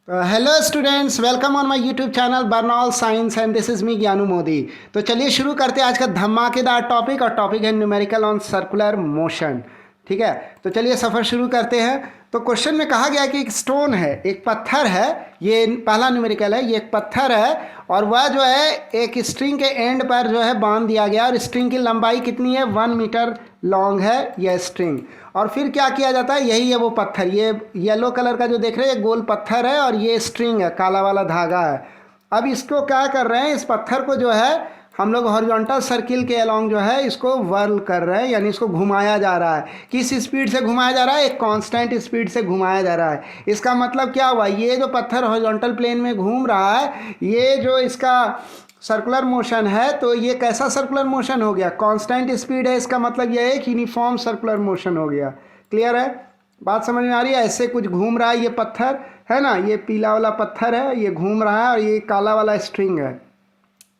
Hello students, welcome on my YouTube channel Burnol science and this is me Gyanu Modi. तो चलिए शुरू करते हैं आज का धमाकेदार टॉपिक, और टॉपिक है न्यूमेरिकल ऑन सर्कुलर मोशन। ठीक है, तो चलिए सफ़र शुरू करते हैं। तो क्वेश्चन में कहा गया कि एक स्टोन है, एक पत्थर है, ये पहला न्यूमेरिकल है। ये एक पत्थर है और वह जो है एक स्ट्रिंग के एंड पर जो है बांध दिया गया, और स्ट्रिंग की लंबाई कितनी है, 1 मीटर लॉन्ग है यह स्ट्रिंग। और फिर क्या किया जाता है, यही है वो पत्थर, ये येलो कलर का जो देख रहे हैं, ये गोल पत्थर है और ये स्ट्रिंग है, काला वाला धागा है। अब इसको क्या कर रहे हैं, इस पत्थर को जो है हम लोग हॉरिजॉन्टल सर्किल के अलोंग जो है इसको वर्ल कर रहे हैं, यानी इसको घुमाया जा रहा है। किस स्पीड से घुमाया जा रहा है, एक कांस्टेंट स्पीड से घुमाया जा रहा है। इसका मतलब क्या हुआ, ये जो पत्थर हॉरिजॉन्टल प्लेन में घूम रहा है, ये जो इसका सर्कुलर मोशन है, तो ये कैसा सर्कुलर मोशन हो गया, कांस्टेंट स्पीड है। इसका मतलब यह है कि यूनिफॉर्म सर्कुलर मोशन हो गया। क्लियर है, बात समझ में आ रही है। ऐसे कुछ घूम रहा है ये पत्थर, है ना, ये पीला वाला पत्थर है, ये घूम रहा है, और ये काला वाला स्ट्रिंग है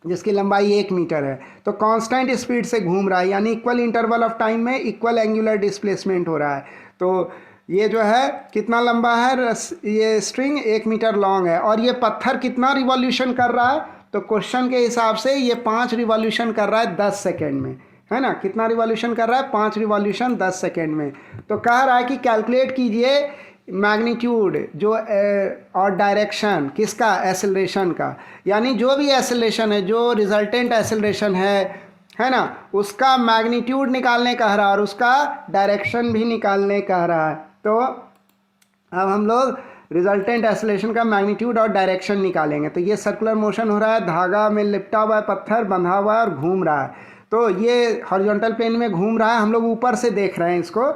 जिसकी लंबाई 1 मीटर है। तो कांस्टेंट स्पीड से घूम रहा है, यानी इक्वल इंटरवल ऑफ टाइम में इक्वल एंगुलर डिस्प्लेसमेंट हो रहा है। तो ये जो है कितना लंबा है, ये स्ट्रिंग 1 मीटर लॉन्ग है। और ये पत्थर कितना रिवॉल्यूशन कर रहा है, तो क्वेश्चन के हिसाब से ये 5 रिवॉल्यूशन कर रहा है 10 सेकेंड में, है ना। कितना रिवॉल्यूशन कर रहा है, 5 रिवॉल्यूशन 10 सेकेंड में। तो कह रहा है कि कैलकुलेट कीजिए मैग्नीट्यूड जो और डायरेक्शन किसका, एसेलरेशन का, यानी जो भी एसेलरेशन है, जो रिजल्टेंट एसेलरेशन है ना, उसका मैग्नीट्यूड निकालने कह रहा है और उसका डायरेक्शन भी निकालने कह रहा है। तो अब हम लोग रिजल्टेंट एसेलरेशन का मैग्नीट्यूड और डायरेक्शन निकालेंगे। तो ये सर्कुलर मोशन हो रहा है, धागा में लिपटा हुआ है, पत्थर बंधा हुआ है और घूम रहा है। तो ये हॉरिजॉन्टल प्लेन में घूम रहा है, हम लोग ऊपर से देख रहे हैं इसको।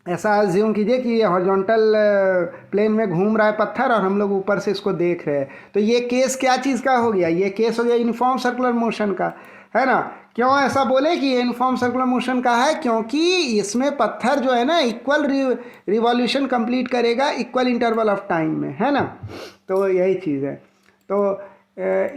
ऐसा अज्यूम कीजिए कि ये हॉरिजॉन्टल प्लेन में घूम रहा है पत्थर और हम लोग ऊपर से इसको देख रहे हैं। तो ये केस क्या चीज़ का हो गया, ये केस हो गया यूनिफॉर्म सर्कुलर मोशन का, है ना। क्यों ऐसा बोले कि ये यूनिफॉर्म सर्कुलर मोशन का है, क्योंकि इसमें पत्थर जो है ना इक्वल रिवॉल्यूशन कंप्लीट करेगा इक्वल इंटरवल ऑफ टाइम में, है ना। तो यही चीज़ है। तो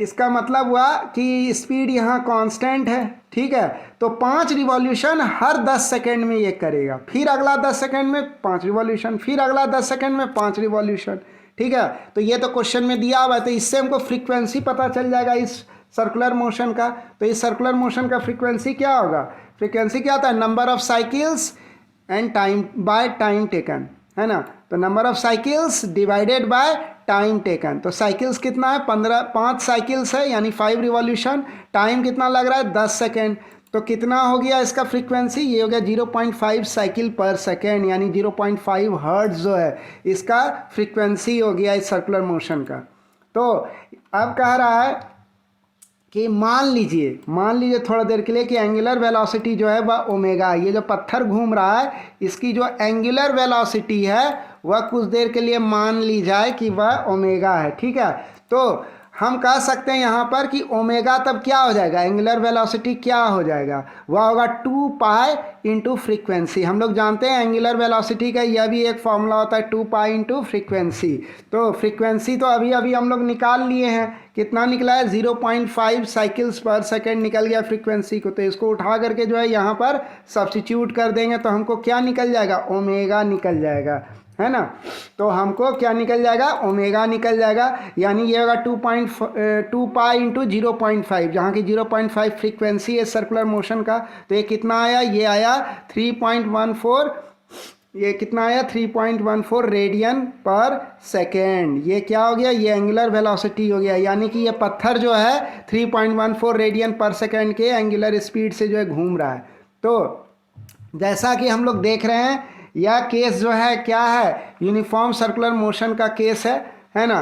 इसका मतलब हुआ कि स्पीड यहाँ कांस्टेंट है, ठीक है। तो 5 रिवॉल्यूशन हर 10 सेकेंड में ये करेगा, फिर अगला 10 सेकेंड में 5 रिवॉल्यूशन, फिर अगला 10 सेकेंड में 5 रिवॉल्यूशन, ठीक है। तो ये तो क्वेश्चन में दिया हुआ है, तो इससे हमको फ्रीक्वेंसी पता चल जाएगा इस सर्कुलर मोशन का। तो इस सर्कुलर मोशन का फ्रीक्वेंसी क्या होगा, फ्रीक्वेंसी क्या होता है, number of cycles and time by time taken, है ना। तो number of cycles divided by time taken. तो साइकिल्स कितना है, 5 साइकिल्स है, यानी 5 रिवॉल्यूशन। टाइम कितना लग रहा है, 10 सेकेंड। तो कितना हो गया इसका फ्रीक्वेंसी, ये हो गया 0.5 साइकिल पर सेकेंड, यानी 0.5 हर्ट्ज जो है इसका फ्रीक्वेंसी हो गया इस सर्कुलर मोशन का। तो अब कह रहा है कि मान लीजिए थोड़ा देर के लिए कि एंगुलर वेलोसिटी जो है वह ओमेगा, ये जो पत्थर घूम रहा है इसकी जो एंगुलर वेलोसिटी है वह कुछ देर के लिए मान ली जाए कि वह ओमेगा है, ठीक है। तो हम कह सकते हैं यहाँ पर कि ओमेगा तब क्या हो जाएगा, एंगुलर वेलोसिटी क्या हो जाएगा, वह होगा 2 पाई इंटू फ्रीक्वेंसी। हम लोग जानते हैं एंगुलर वेलोसिटी का यह भी एक फॉर्मूला होता है, 2 पाई इंटू फ्रीक्वेंसी। तो फ्रीक्वेंसी तो अभी अभी हम लोग निकाल लिए हैं, कितना निकला है, 0.5 साइकिल्स पर सेकेंड निकल गया फ्रीक्वेंसी को। तो इसको उठा करके जो है यहाँ पर सब्स्टिट्यूट कर देंगे तो हमको क्या निकल जाएगा, ओमेगा निकल जाएगा, है ना। तो हमको क्या निकल जाएगा, ओमेगा निकल जाएगा, यानी ये होगा 2 पाई इंटू 0.5, जहाँ की 0.5 फ्रीक्वेंसी है सर्कुलर मोशन का। तो ये कितना आया, ये आया 3.14, ये कितना आया 3.14 रेडियन पर सेकेंड। ये क्या हो गया, ये एंगुलर वेलोसिटी हो गया, यानी कि ये पत्थर जो है 3.14 रेडियन पर सेकेंड के एंगुलर स्पीड से जो है घूम रहा है। तो जैसा कि हम लोग देख रहे हैं यह केस जो है क्या है, यूनिफॉर्म सर्कुलर मोशन का केस है ना।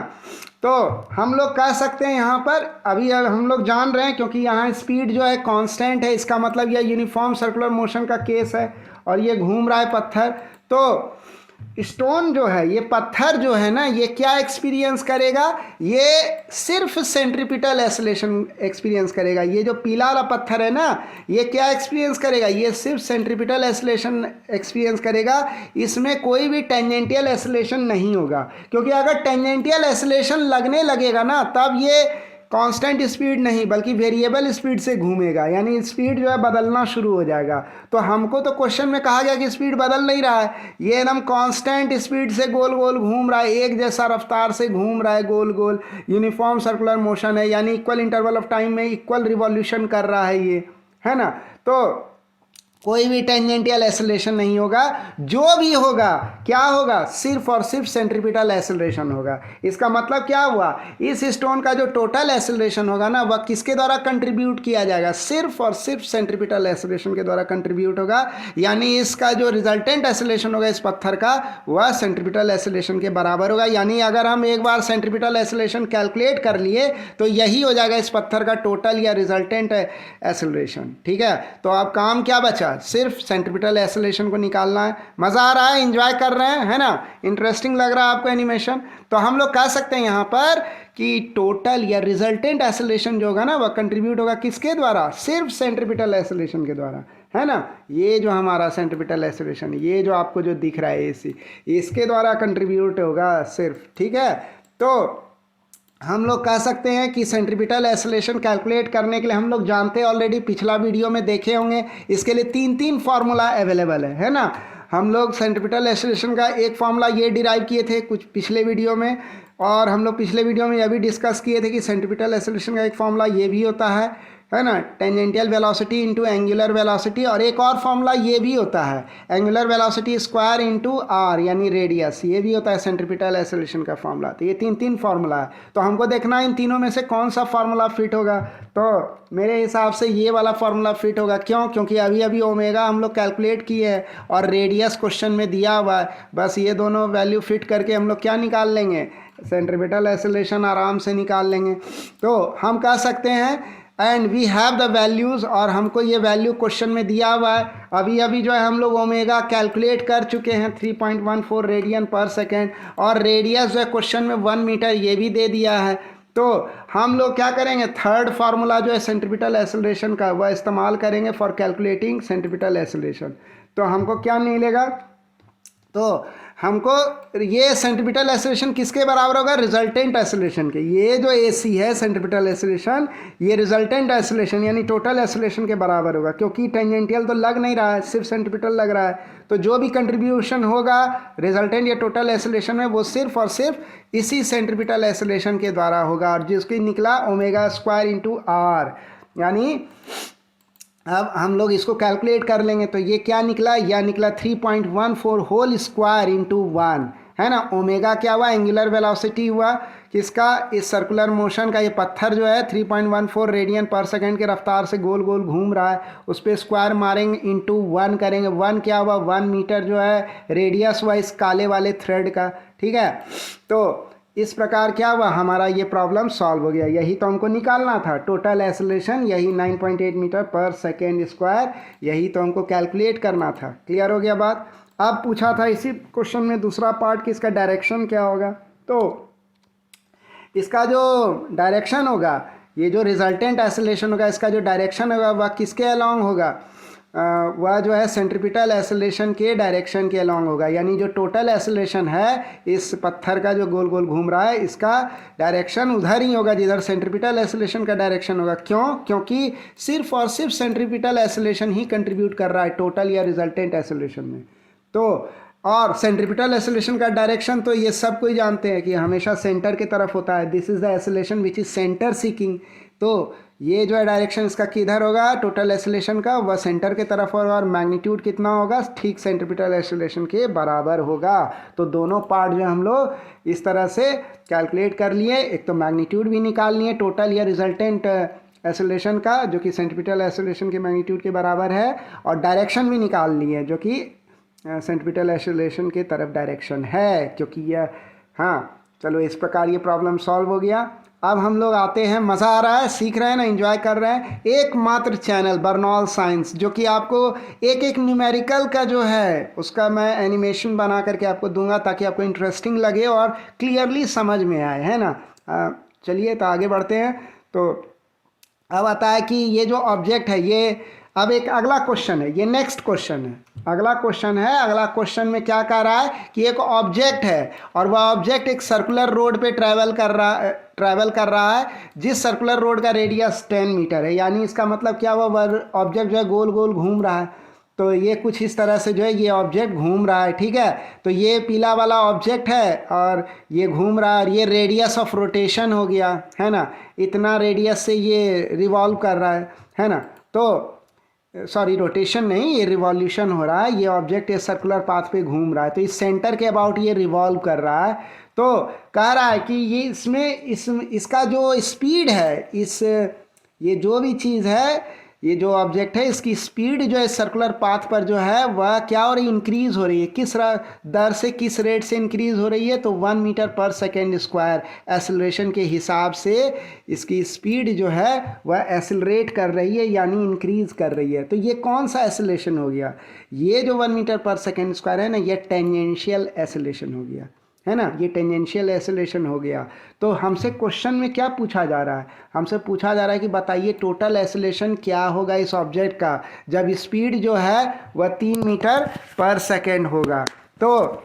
तो हम लोग कह सकते हैं यहाँ पर अभी हम लोग जान रहे हैं, क्योंकि यहाँ स्पीड जो है कांस्टेंट है, इसका मतलब यह यूनिफॉर्म सर्कुलर मोशन का केस है और ये घूम रहा है पत्थर। तो स्टोन जो है, ये पत्थर जो है ना, ये क्या एक्सपीरियंस करेगा, ये सिर्फ सेंट्रीपिटल एसिलेशन एक्सपीरियंस करेगा। ये जो पीला वाला पत्थर है ना, ये क्या एक्सपीरियंस करेगा, ये सिर्फ सेंट्रीपिटल एसिलेशन एक्सपीरियंस करेगा, इसमें कोई भी टेंजेंटियल एसिलेशन नहीं होगा। क्योंकि अगर टेंजेंटियल एसिलेशन लगने लगेगा ना, तब ये कांस्टेंट स्पीड नहीं बल्कि वेरिएबल स्पीड से घूमेगा, यानी स्पीड जो है बदलना शुरू हो जाएगा। तो हमको तो क्वेश्चन में कहा गया कि स्पीड बदल नहीं रहा है, ये एकदम कांस्टेंट स्पीड से गोल गोल घूम रहा है, एक जैसा रफ्तार से घूम रहा है गोल गोल, यूनिफॉर्म सर्कुलर मोशन है, यानी इक्वल इंटरवल ऑफ टाइम में इक्वल रिवॉल्यूशन कर रहा है ये, है ना। तो कोई भी टेंजेंटियल एक्सेलरेशन नहीं होगा, जो भी होगा क्या होगा, सिर्फ और सिर्फ सेंट्रीपिटल एक्सेलरेशन होगा। इसका मतलब क्या हुआ, इस स्टोन का जो टोटल एक्सेलरेशन होगा ना वह किसके द्वारा कंट्रीब्यूट किया जाएगा, सिर्फ और सिर्फ सेंट्रीपिटल एक्सेलरेशन के द्वारा कंट्रीब्यूट होगा, यानी इसका जो रिजल्टेंट एक्सेलरेशन होगा इस पत्थर का वह सेंट्रीपिटल एक्सेलरेशन के बराबर होगा। यानी अगर हम एक बार सेंट्रीपिटल एक्सेलरेशन कैलकुलेट कर लिए तो यही हो जाएगा इस पत्थर का टोटल या रिजल्टेंट एक्सेलरेशन। ठीक है, तो अब काम क्या बचा, सिर्फ सेंट्रीपिटल एक्सेलरेशन को निकालना है। मज़ा आ रहा है, एंजॉय कर रहे हैं, है ना, इंटरेस्टिंग लग रहा है आपको एनिमेशन। तो हम लोग कह सकते हैं यहाँ पर कि टोटल या रिजल्टेंट एक्सेलरेशन जो होगा ना वह कंट्रीब्यूट होगा किसके द्वारा, सिर्फ सेंट्रीपिटल एक्सेलरेशन के द्वारा, है ना। ये जो हमारा सेंट्रीपिटल एक्सेलरेशन, ये जो आपको जो दिख रहा है AC, इसके द्वारा कंट्रीब्यूट होगा सिर्फ। ठीक है, तो हम लोग कह सकते हैं कि सेंट्रीपिटल एक्सेलरेशन कैलकुलेट करने के लिए हम लोग जानते हैं, ऑलरेडी पिछला वीडियो में देखे होंगे, इसके लिए तीन फार्मूला अवेलेबल है ना। हम लोग सेंट्रीपिटल एक्सेलरेशन का एक फार्मूला ये डिराइव किए थे कुछ पिछले वीडियो में, और हम लोग पिछले वीडियो में यह भी डिस्कस किए थे कि सेंट्रीपिटल एक्सेलरेशन का एक फार्मूला ये भी होता है ना, tangential velocity into angular velocity, और एक और फॉर्मूला ये भी होता है angular velocity square into R यानी रेडियस, ये भी होता है सेंट्रीपिटल एक्सेलरेशन का फॉर्मूला। तो ये तीन फार्मूला है, तो हमको देखना है इन तीनों में से कौन सा फार्मूला फिट होगा। तो मेरे हिसाब से ये वाला फार्मूला फिट होगा, क्यों, क्योंकि अभी अभी ओमेगा हम लोग कैलकुलेट किए हैं और रेडियस क्वेश्चन में दिया हुआ है, बस ये दोनों वैल्यू फिट करके हम लोग क्या निकाल लेंगे, सेंट्रीपिटल एक्सेलरेशन आराम से निकाल लेंगे। तो हम कह सकते हैं and we have the values, और हमको ये वैल्यू क्वेश्चन में दिया हुआ है। अभी अभी जो है हम लोग ओमेगा कैलकुलेट कर चुके हैं 3.14 रेडियन पर सेकेंड, और रेडियस जो है क्वेश्चन में 1 मीटर ये भी दे दिया है। तो हम लोग क्या करेंगे, थर्ड फार्मूला जो है सेंट्रीपिटल एक्सेलरेशन का वह इस्तेमाल करेंगे फॉर कैलकुलेटिंग सेंट्रीपिटल एक्सेलरेशन। तो हमको क्या मिलेगा, तो हमको ये सेंट्रीपिटल एक्सेलरेशन किसके बराबर होगा, रिजल्टेंट एक्सेलरेशन के। ये जो AC है सेंट्रीपिटल एक्सेलरेशन, ये रिजल्टेंट एक्सेलरेशन यानी टोटल एक्सेलरेशन के बराबर होगा, क्योंकि टेंजेंटियल तो लग नहीं रहा है, सिर्फ सेंट्रीपिटल लग रहा है। तो जो भी कंट्रीब्यूशन होगा रिजल्टेंट या टोटल एक्सेलरेशन में वो सिर्फ और सिर्फ इसी सेंट्रीपिटल एक्सेलरेशन के द्वारा होगा, और जिसकी निकला ओमेगा स्क्वायर इंटू आर। यानी अब हम लोग इसको कैलकुलेट कर लेंगे, तो ये क्या निकला, यह निकला 3.14 होल स्क्वायर इंटू 1, है ना। ओमेगा क्या हुआ, एंगुलर वेलोसिटी हुआ किसका, इस सर्कुलर मोशन का। ये पत्थर जो है 3.14 रेडियन पर सेकेंड के रफ्तार से गोल गोल घूम रहा है, उस पर स्क्वायर मारेंगे इंटू 1 करेंगे। 1 क्या हुआ, 1 मीटर जो है रेडियस हुआ इस काले वाले थ्रेड का। ठीक है, तो इस प्रकार क्या हुआ, हमारा ये प्रॉब्लम सॉल्व हो गया। यही तो हमको निकालना था, टोटल एक्सेलरेशन यही 9.8 मीटर पर सेकेंड स्क्वायर, यही तो हमको कैलकुलेट करना था। क्लियर हो गया बात। अब पूछा था इसी क्वेश्चन में दूसरा पार्ट कि इसका डायरेक्शन क्या होगा। तो इसका जो डायरेक्शन होगा, ये जो रिजल्टेंट एक्सेलरेशन होगा, इसका जो डायरेक्शन होगा वह किसके अलॉन्ग होगा, वह जो है सेंट्रीपिटल एक्सेलरेशन के डायरेक्शन के अलॉन्ग होगा। यानी जो टोटल एक्सेलरेशन है इस पत्थर का जो गोल गोल घूम रहा है, इसका डायरेक्शन उधर ही होगा जिधर सेंट्रीपिटल एक्सेलरेशन का डायरेक्शन होगा। क्यों, क्योंकि सिर्फ और सिर्फ सेंट्रीपिटल एक्सेलरेशन ही कंट्रीब्यूट कर रहा है टोटल या रिजल्टेंट एक्सेलरेशन में। तो और सेंट्रीपिटल एक्सेलरेशन का डायरेक्शन तो ये सब कोई जानते हैं कि हमेशा सेंटर की तरफ होता है, this is the acceleration which is centre seeking. तो ये जो है डायरेक्शन इसका किधर होगा, टोटल एक्सेलरेशन का, वह सेंटर की तरफ होगा, और मैग्नीट्यूड कितना होगा, ठीक सेंट्रीपिटल एक्सेलरेशन के बराबर होगा। तो दोनों पार्ट जो हम लोग इस तरह से कैलकुलेट कर लिए, एक तो मैग्नीट्यूड भी निकाल लिए टोटल या रिजल्टेंट एक्सेलरेशन का जो कि सेंट्रीपिटल एक्सेलरेशन के मैग्नीट्यूड के बराबर है, और डायरेक्शन भी निकाल लिए जो कि सेंट्रीपिटल एक्सेलरेशन के तरफ डायरेक्शन है, क्योंकि यह, हाँ चलो इस प्रकार ये प्रॉब्लम सॉल्व हो गया। अब हम लोग आते हैं, मज़ा आ रहा है, सीख रहे हैं ना, एंजॉय कर रहे हैं। एकमात्र चैनल बर्नॉल साइंस जो कि आपको एक एक न्यूमेरिकल का जो है उसका मैं एनिमेशन बना करके आपको दूंगा ताकि आपको इंटरेस्टिंग लगे और क्लियरली समझ में आए, है ना। चलिए तो आगे बढ़ते हैं। तो अब आता है कि ये जो ऑब्जेक्ट है ये अब एक अगला क्वेश्चन है, ये नेक्स्ट क्वेश्चन है, अगला क्वेश्चन है। अगला क्वेश्चन में क्या कह रहा है कि एक ऑब्जेक्ट है और वह ऑब्जेक्ट एक सर्कुलर रोड पे ट्रैवल कर रहा है जिस सर्कुलर रोड का रेडियस 10 मीटर है। यानी इसका मतलब क्या हुआ, वह ऑब्जेक्ट जो है गोल गोल घूम रहा है। तो ये कुछ इस तरह से जो है ये ऑब्जेक्ट घूम रहा है, ठीक है। तो ये पीला वाला ऑब्जेक्ट है और ये घूम रहा है और ये रेडियस ऑफ रोटेशन हो गया, है ना। इतना रेडियस से ये रिवॉल्व कर रहा है ना। तो सॉरी, रोटेशन नहीं, ये रिवॉल्यूशन हो रहा है। ये ऑब्जेक्ट इस सर्कुलर पाथ पे घूम रहा है, तो इस सेंटर के अबाउट ये रिवॉल्व कर रहा है। तो कह रहा है कि ये इसका जो स्पीड है, ये जो भी चीज़ है, ये जो ऑब्जेक्ट है, इसकी स्पीड जो है सर्कुलर पाथ पर जो है वह क्या हो रही है, इंक्रीज़ हो रही है। किस दर से, किस रेट से इंक्रीज़ हो रही है, तो 1 metre per second square acceleration के हिसाब से इसकी स्पीड जो है वह एसिलरेट कर रही है, यानी इंक्रीज़ कर रही है। तो ये कौन सा एसिलेशन हो गया, ये जो 1 मीटर पर सेकेंड स्क्वायर है ना, ये टेंजेंशियल एसिलेशन हो गया, है ना। ये टेंजेंशियल एसिलेशन हो गया। तो हमसे क्वेश्चन में क्या पूछा जा रहा है, हमसे पूछा जा रहा है कि बताइए टोटल एसिलेशन क्या होगा इस ऑब्जेक्ट का जब स्पीड जो है वह 3 मीटर पर सेकेंड होगा। तो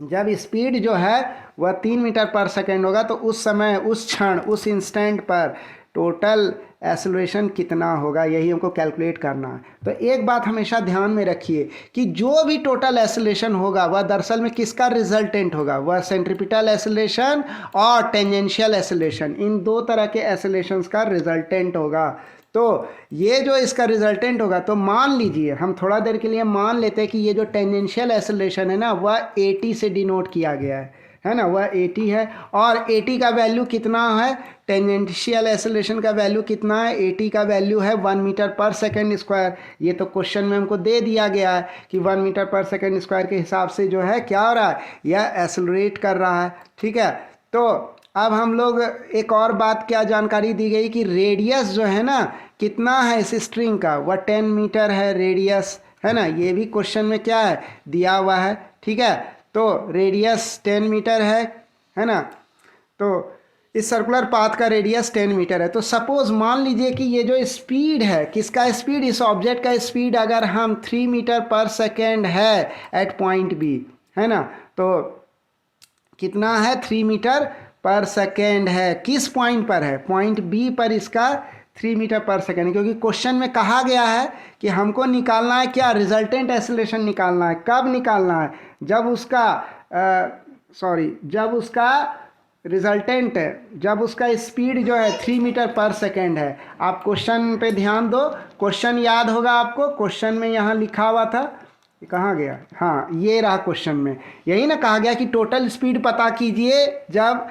जब स्पीड जो है वह 3 मीटर पर सेकेंड होगा तो उस समय, उस क्षण, उस इंस्टेंट पर टोटल एसिलेशन कितना होगा, यही हमको कैलकुलेट करना है। तो एक बात हमेशा ध्यान में रखिए कि जो भी टोटल एसिलेशन होगा वह दरअसल में किसका रिजल्टेंट होगा, वह सेंट्रीपिटल एसिलेशन और टेंजेंशियल एसिलेशन, इन दो तरह के एसिलेशंस का रिजल्टेंट होगा। तो ये जो इसका रिजल्टेंट होगा, तो मान लीजिए, हम थोड़ा देर के लिए मान लेते हैं कि ये जो टेंजेंशियल एसिलेशन है ना, वह 80 से डिनोट किया गया है ना, वह 80 है। और 80 का वैल्यू कितना है, टेंजेंशियल एसिलेशन का वैल्यू कितना है, 80 का वैल्यू है 1 मीटर पर सेकेंड स्क्वायर। ये तो क्वेश्चन में हमको दे दिया गया है कि 1 मीटर पर सेकेंड स्क्वायर के हिसाब से जो है क्या हो रहा है, यह एसिलरेट कर रहा है, ठीक है। तो अब हम लोग एक और बात क्या जानकारी दी गई कि रेडियस जो है ना कितना है इस स्ट्रिंग का, वह 10 मीटर है रेडियस, है ना। ये भी क्वेश्चन में क्या है, दिया हुआ है, ठीक है। तो रेडियस 10 मीटर है ना। तो इस सर्कुलर पाथ का रेडियस 10 मीटर है। तो सपोज मान लीजिए कि ये जो स्पीड है, किसका स्पीड, इस ऑब्जेक्ट का स्पीड अगर हम 3 मीटर पर सेकेंड है एट पॉइंट बी, है ना। तो कितना है, 3 मीटर पर सेकेंड है, किस पॉइंट पर है, पॉइंट बी पर इसका 3 मीटर पर सेकेंड। क्योंकि क्वेश्चन में कहा गया है कि हमको निकालना है क्या, रिजल्टेंट एसिलेशन निकालना है। कब निकालना है, जब उसका जब उसका स्पीड जो है 3 मीटर पर सेकेंड है। आप क्वेश्चन पे ध्यान दो, क्वेश्चन याद होगा आपको, क्वेश्चन में यहाँ लिखा हुआ था, कहाँ गया, हाँ ये रहा क्वेश्चन में, यही ना कहा गया कि टोटल स्पीड पता कीजिए जब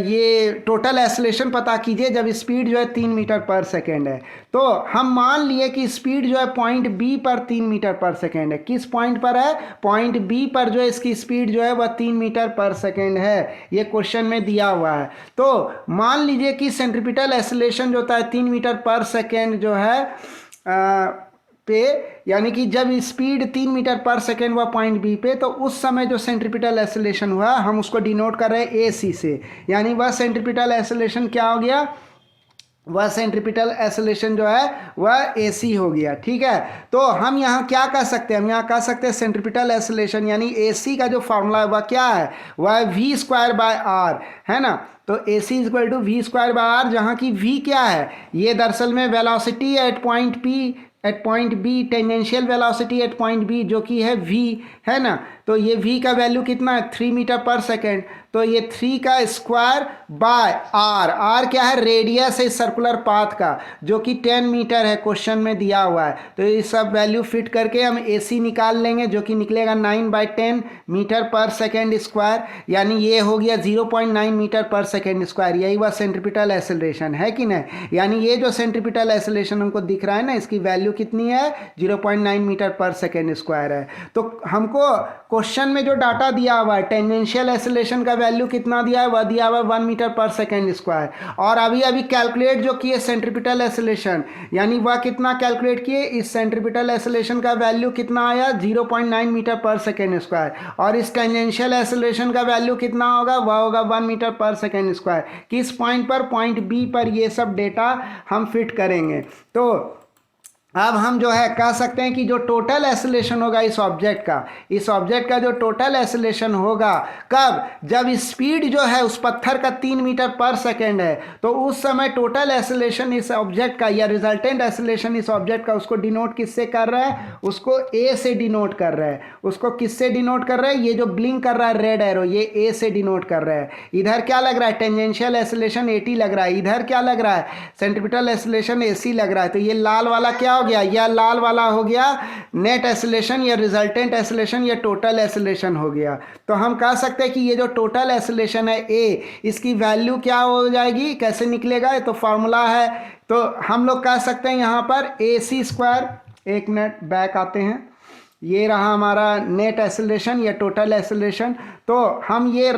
ये टोटल एसिलेशन पता कीजिए जब स्पीड जो है 3 मीटर पर सेकेंड है। तो हम मान लिए कि स्पीड जो है पॉइंट बी पर 3 मीटर पर सेकेंड है। किस पॉइंट पर है, पॉइंट बी पर जो है इसकी स्पीड जो है वह 3 मीटर पर सेकेंड है, ये क्वेश्चन में दिया हुआ है। तो मान लीजिए कि सेंट्रीपिटल एसिलेशन जो होता है 3 मीटर पर सेकेंड जो है पे, यानी कि जब स्पीड 3 मीटर पर सेकेंड हुआ पॉइंट बी पे, तो उस समय जो सेंट्रीपिटल एसिलेशन हुआ हम उसको डिनोट कर रहे हैं ए सी से। यानी वह सेंट्रीपिटल एसिलेशन क्या हो गया, वह सेंट्रीपिटल एसिलेशन जो है वह AC हो गया, ठीक है। तो हम यहाँ क्या कह सकते हैं, हम यहाँ कह सकते हैं सेंट्रीपिटल एसिलेशन यानी AC का जो फार्मूला है वह क्या है, वह V स्क्वायर बाय R, है ना। तो AC equal to V square by R, जहाँ की V क्या है, ये दरअसल में velocity at point B, tangential velocity at point B जो कि है V, है ना। तो ये V का वैल्यू कितना है, 3 मीटर पर सेकेंड। तो ये 3 का स्क्वायर बाय R क्या है, रेडियस है सर्कुलर पाथ का जो कि 10 मीटर है, क्वेश्चन में दिया हुआ है। तो ये सब वैल्यू फिट करके हम AC निकाल लेंगे जो कि निकलेगा 9/10 मीटर पर सेकेंड स्क्वायर, यानी ये हो गया 0.9 मीटर पर सेकेंड स्क्वायर। यही वह सेंट्रीपिटल एसिलेशन है कि नहीं। यानी ये जो सेंट्रीपिटल एसिलेशन हमको दिख रहा है ना, इसकी वैल्यू कितनी है, 0.9 मीटर पर सेकेंड स्क्वायर है। तो हमको क्वेश्चन में जो डाटा दिया हुआ है, टेंजेंशियल एसिलेशन का वैल्यू कितना दिया है, वह दिया हुआ है 1 मीटर पर सेकेंड स्क्वायर। और अभी कैलकुलेट जो किए सेंट्रीपिटल एसिलेशन, यानी वह कितना कैलकुलेट किए, इस सेंट्रीपिटल एसिलेशन का वैल्यू कितना आया, 0.9 मीटर पर सेकेंड स्क्वायर। और इस टेंजेंशियल एसिलेशन का वैल्यू कितना होगा, वह होगा 1 मीटर पर सेकेंड स्क्वायर। किस पॉइंट पर, पॉइंट बी पर। ये सब डेटा हम फिट करेंगे। तो अब हम जो है कह सकते हैं कि जो टोटल एक्सेलरेशन होगा इस ऑब्जेक्ट का जो टोटल एक्सेलरेशन होगा कब, जब स्पीड जो है उस पत्थर का 3 मीटर पर सेकेंड है, तो उस समय टोटल एक्सेलरेशन इस ऑब्जेक्ट का या रिजल्टेंट एक्सेलरेशन इस ऑब्जेक्ट का उसको डिनोट किससे कर रहा है, उसको ए से डिनोट कर रहा है। उसको किससे डिनोट कर रहा है, ये जो ब्लिंक कर रहा है रेड एरो, ये ए से डिनोट कर रहा है। इधर क्या लग रहा है, टेंजेंशियल एक्सेलरेशन एटी लग रहा है, इधर क्या लग रहा है, सेंट्रीपिटल एक्सेलरेशन एसी लग रहा है। तो ये लाल वाला क्या हो गया, यह लाल वाला हो गया नेट एक्सेलरेशन या रिजल्टेंट एक्सेलरेशन या टोटल एक्सेलरेशन हो गया। तो हम कह सकते हैं कि ये जो टोटल एक्सेलरेशन है ए, इसकी वैल्यू क्या हो जाएगी, कैसे निकलेगा, तो फार्मूला है। तो हम लोग कह सकते हैं यहाँ पर ए सी स्क्वायर, एक मिनट बैक आते हैं, ये रहा हमारा नेट एक्सेलरेशन या टोटल एक्सेलरेशन। तो हम ये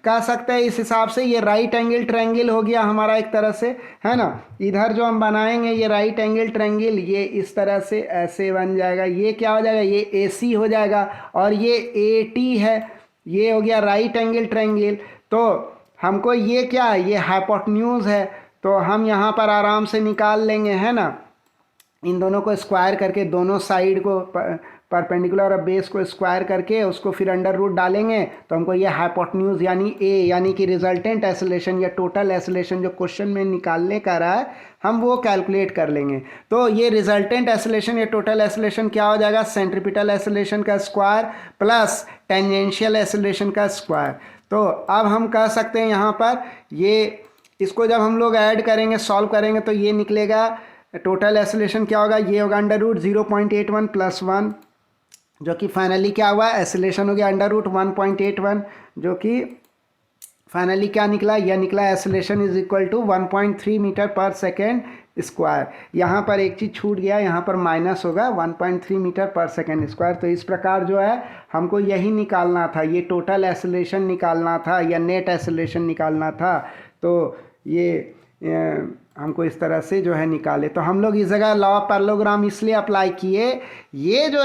कह सकते हैं इस हिसाब से ये राइट एंगल ट्रायंगल हो गया हमारा एक तरह से, है ना। इधर जो हम बनाएंगे ये राइट एंगल ट्रायंगल, ये इस तरह से ऐसे बन जाएगा, ये क्या हो जाएगा, ये ए सी हो जाएगा, और ये ए टी है, ये हो गया राइट एंगल ट्रायंगल। तो हमको ये क्या है, ये हाइपोटेन्यूज है, तो हम यहाँ पर आराम से निकाल लेंगे, है ना। इन दोनों को स्क्वायर करके, दोनों साइड को परपेंडिकुलर और बेस को स्क्वायर करके उसको फिर अंडर रूट डालेंगे, तो हमको ये हाइपोटेन्यूज यानी ए यानी कि रिजल्टेंट एक्सेलरेशन या टोटल एक्सेलरेशन जो क्वेश्चन में निकालने का रहा है हम वो कैलकुलेट कर लेंगे। तो ये रिजल्टेंट एक्सेलरेशन या टोटल एक्सेलरेशन क्या हो जाएगा, सेंट्रीपिटल एक्सेलरेशन का स्क्वायर प्लस टेंजेंशियल एक्सेलरेशन का स्क्वायर। तो अब हम कह सकते हैं यहाँ पर ये, इसको जब हम लोग ऐड करेंगे सॉल्व करेंगे तो ये निकलेगा टोटल एक्सेलरेशन क्या होगा, ये होगा अंडर रूट 0.81 प्लस 1, जो कि फाइनली क्या हुआ, एक्सेलरेशन हो गया अंडर रूट 1.81, जो कि फाइनली क्या निकला, यह निकला acceleration is equal to 1.3 metre per second square. यहाँ पर एक चीज़ छूट गया, यहाँ पर माइनस होगा 1.3 मीटर पर सेकेंड स्क्वायर। तो इस प्रकार जो है हमको यही निकालना था, ये टोटल एक्सेलरेशन निकालना था या नेट एक्सेलरेशन निकालना था। तो ये हमको इस तरह से जो है निकाले। तो हम लोग इस जगह लॉ ऑफ पैरेललोग्राम इसलिए अप्लाई किए, ये जो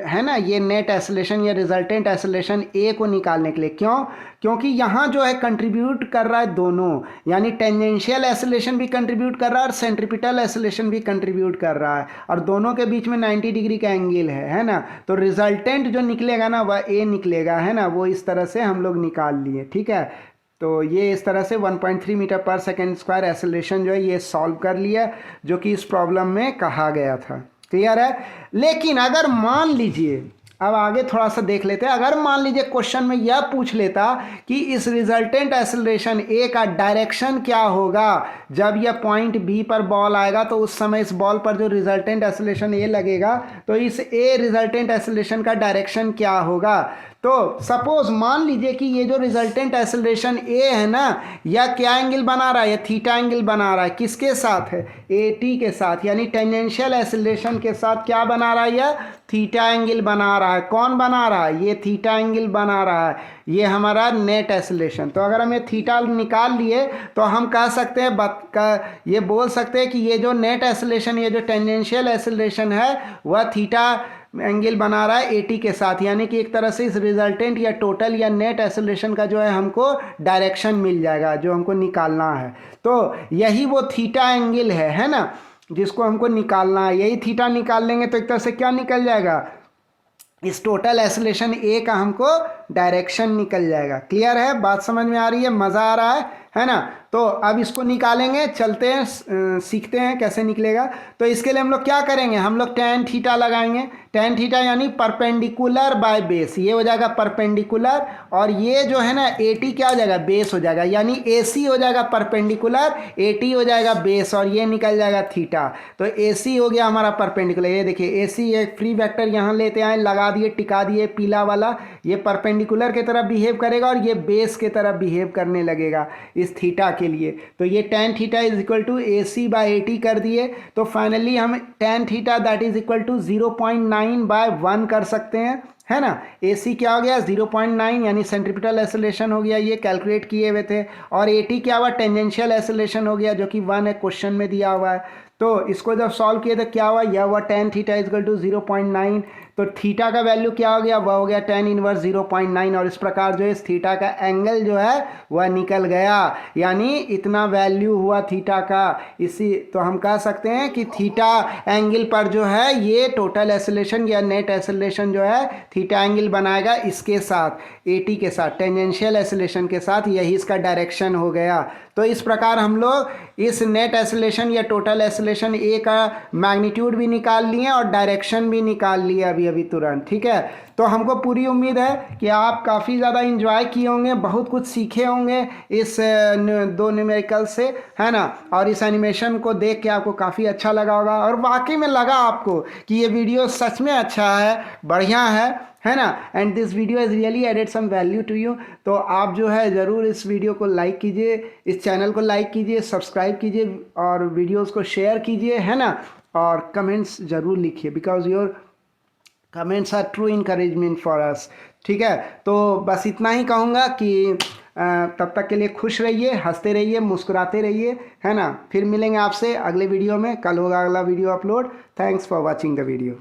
है ना, ये नेट एक्सेलरेशन या रिजल्टेंट एक्सेलरेशन ए को निकालने के लिए। क्यों, क्योंकि यहाँ जो है कंट्रीब्यूट कर रहा है दोनों, यानी टेंजेंशियल एक्सेलरेशन भी कंट्रीब्यूट कर रहा है और सेंट्रीपिटल एक्सेलरेशन भी कंट्रीब्यूट कर रहा है, और दोनों के बीच में 90 डिग्री का एंगल है ना। तो रिजल्टेंट जो निकलेगा ना वह ए निकलेगा, है ना। वो इस तरह से हम लोग निकाल लिए, ठीक है। तो ये इस तरह से 1.3 metre per second square acceleration जो है ये सॉल्व कर लिया, जो कि इस प्रॉब्लम में कहा गया था। क्लियर है। लेकिन अगर मान लीजिए, अब आगे थोड़ा सा देख लेते हैं, अगर मान लीजिए क्वेश्चन में यह पूछ लेता कि इस रिजल्टेंट एक्सेलरेशन ए का डायरेक्शन क्या होगा, जब यह पॉइंट बी पर बॉल आएगा तो उस समय इस बॉल पर जो रिजल्टेंट एक्सेलरेशन ए लगेगा, तो इस ए रिजल्टेंट एक्सेलरेशन का डायरेक्शन क्या होगा। तो सपोज मान लीजिए कि ये जो रिजल्टेंट एक्सेलरेशन ए है ना, यह क्या एंगल बना रहा है, यह थीटा एंगल बना रहा है, किसके साथ है, ए टी के साथ, यानी टेंजेंशियल एक्सेलरेशन के साथ क्या बना रहा है, यह थीटा एंगल बना रहा है। कौन बना रहा है, ये थीटा एंगल बना रहा है, ये हमारा नेट एक्सेलरेशन। तो अगर हम ये थीटा निकाल लिए तो हम कह सकते हैं, ये बोल सकते हैं कि ये जो नेट एक्सेलरेशन, ये जो टेंजेंशियल एक्सेलरेशन है वह थीटा एंगल बना रहा है एटी के साथ, यानी कि एक तरह से इस रिजल्टेंट या टोटल या नेट एक्सेलरेशन का जो है हमको डायरेक्शन मिल जाएगा जो हमको निकालना है। तो यही वो थीटा एंगल है ना, जिसको हमको निकालना है। यही थीटा निकाल लेंगे तो एक तरह से क्या निकल जाएगा, इस टोटल एक्सेलरेशन ए का हमको डायरेक्शन निकल जाएगा। क्लियर है, बात समझ में आ रही है, मज़ा आ रहा है ना। तो अब इसको निकालेंगे, चलते हैं सीखते हैं कैसे निकलेगा। तो इसके लिए हम लोग क्या करेंगे, हम लोग tan थीटा लगाएंगे। tan थीटा यानी परपेंडिकुलर बाय बेस, ये हो जाएगा परपेंडिकुलर, और ये जो है ना AT क्या हो जाएगा, बेस हो जाएगा, यानी AC हो जाएगा परपेंडिकुलर, AT हो जाएगा बेस, और ये निकल जाएगा थीटा। तो AC हो गया हमारा परपेंडिकुलर, ये देखिए AC एक फ्री वेक्टर यहाँ लेते आए, लगा दिए, टिका दिए, पीला वाला, ये परपेंडिकुलर की तरफ बिहेव करेगा और ये बेस की तरफ बिहेव करने लगेगा इस थीटा के लिए। तो ये tan theta is equal to AC by AT कर दिए। तो फाइनली हम tan theta that is equal to 0.9 by 1 कर सकते हैं, है ना। AC क्या हो गया 0.9, यानी सेंट्रीपिटल एक्सेलरेशन हो गया, ये कैलकुलेट किए हुए थे, और AT क्या हुआ, टेंजेंशियल एक्सेलरेशन हो गया, जो कि 1 है, क्वेश्चन में दिया हुआ है। तो इसको जब सॉल्व किए तो क्या हुआ, यह हुआ tan theta is equal to 0.9 तो थीटा का वैल्यू क्या हो गया, वह हो गया tan इनवर्स 0.9 और इस प्रकार जो है इस थीटा का एंगल जो है वह निकल गया, यानी इतना वैल्यू हुआ थीटा का। इसी तो हम कह सकते हैं कि थीटा एंगल पर जो है ये टोटल एक्सेलरेशन या नेट एक्सेलरेशन जो है थीटा एंगल बनाएगा इसके साथ 80 के साथ टेंजेंशियल एक्सेलरेशन के साथ, यही इसका डायरेक्शन हो गया। तो इस प्रकार हम लोग इस नेट एक्सेलरेशन या टोटल एक्सेलरेशन ए का मैग्नीट्यूड भी निकाल लिए और डायरेक्शन भी निकाल लिए अभी अभी तुरंत, ठीक है। तो हमको पूरी उम्मीद है कि आप काफ़ी ज़्यादा इंजॉय किए होंगे, बहुत कुछ सीखे होंगे इस दो न्यूमेरिकल से, है ना। और इस एनिमेशन को देख के आपको काफ़ी अच्छा लगा होगा और वाकई में लगा आपको कि ये वीडियो सच में अच्छा है, बढ़िया है ना। And this video is really added some value to you. तो आप जो है ज़रूर इस वीडियो को लाइक कीजिए, इस चैनल को लाइक कीजिए, सब्सक्राइब कीजिए और वीडियोस को शेयर कीजिए, है ना। और कमेंट्स ज़रूर लिखिए, because your comments are true encouragement for us, ठीक है। तो बस इतना ही कहूँगा कि तब तक के लिए खुश रहिए, हंसते रहिए, मुस्कुराते रहिए, है ना। फिर मिलेंगे आपसे अगले वीडियो में, कल होगा अगला video upload. Thanks for watching the video.